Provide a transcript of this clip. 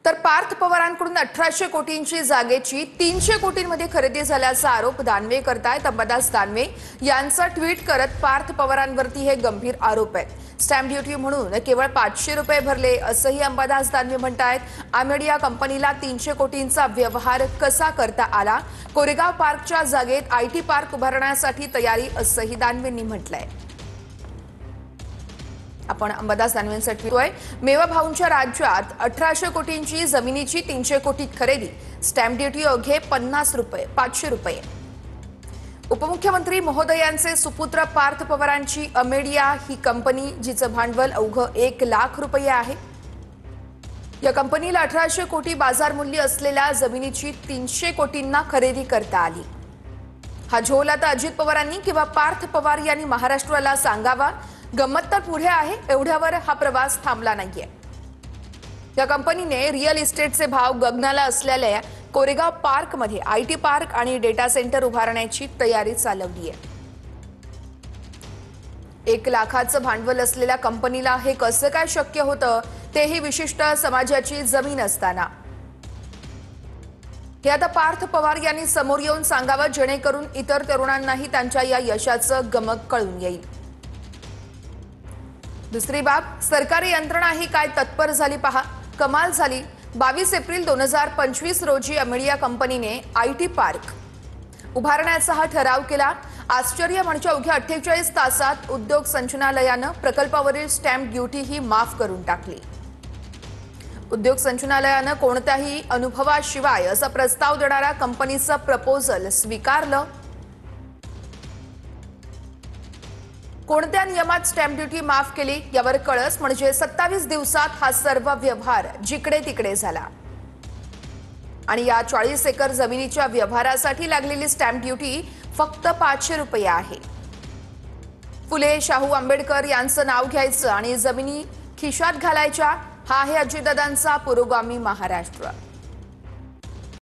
तर पार्थ पवारांकडून 1800 कोटींची जागेची 300 कोटींमध्ये खरेदी झाल्याचा आरोप दानवे करतायत। अंबादास दानवे यांचा ट्विट करत पार्थ पवारांवरती हे गंभीर आरोप आहेत। स्टॅम्प ड्युटी म्हणून केवळ 500 रुपये भरले असंही अंबादास दानवे म्हणतायत। आमेडिया कंपनीला 300 कोटींचा व्यवहार कसा करता आला? कोरेगाव पार्कच्या जागेत आयटी पार्क उभारण्यासाठी तयारी असंही दानवेंनी म्हटलंय। आपण अंबादास दानवेंसाठी मेवा भाऊंच्या राज्यात 1800 कोटींची जमिनीची 300 कोटीत खरेदी, स्टॅम्प ड्युटी अवघे 50 रुपये 500 रुपये। उपमुख्यमंत्री महोदयांचे सुपुत्र पार्थ पवारांची अमेडिया ही कंपनी जिचं भांडवल अवघं 1 लाख रुपये आहे। या कंपनीला 1800 कोटी बाजार मूल्य असलेल्या जमिनीची 300 कोटींना खरेदी करता आली। हा झोल आता अजित पवारांनी किंवा पार्थ पवार यांनी महाराष्ट्राला सांगावा। गंमत तर पुढे आहे, एवढ्यावर हा प्रवास थांबला नाहीये। या कंपनीने रिअल इस्टेटचे भाव गगनाला असलेल्या कोरेगाव पार्कमध्ये आयटी पार्क आणि डेटा सेंटर उभारण्याची तयारी चालवली आहे। 1 लाखाचं भांडवल असलेल्या कंपनीला हे कसं काय शक्य होतं, तेही विशिष्ट समाजाची जमीन असताना। हे आता पार्थ पवार यांनी समोर येऊन सांगावं, जेणेकरून इतर तरुणांनाही त्यांच्या या यशाचं गमक कळून येईल। दुसरी बाब, सरकारी यंत्रणाही काय तत्पर झाली पहा। कमाल झाली। 22 एप्रिल 2025 रोजी अमेडिया कंपनीने आयटी पार्क उभारण्याचा हा ठराव केला। आश्चर्य म्हणजे अवघ्या 48 तासात उद्योग संचालनालयानं प्रकल्पावरील स्टॅम्प ड्युटी ही माफ करून टाकली। उद्योग संचालनालयानं कोणत्याही अनुभवाशिवाय असा प्रस्ताव देणारा कंपनीचं प्रपोजल स्वीकारलं। कोणत्या नियमात स्टॅम्प ड्युटी माफ केली यावर कळस, म्हणजे 27 दिवसात हा सर्व व्यवहार जिकडे तिकडे झाला। आणि या 40 एकर जमिनीच्या व्यवहारासाठी लागलेली स्टॅम्प ड्युटी फक्त 500 रुपये आहे। फुले शाहू आंबेडकर यांचं नाव घ्यायचं आणि जमिनी खिशात घालायच्या, हा आहे अजितदादांचा पुरोगामी महाराष्ट्र।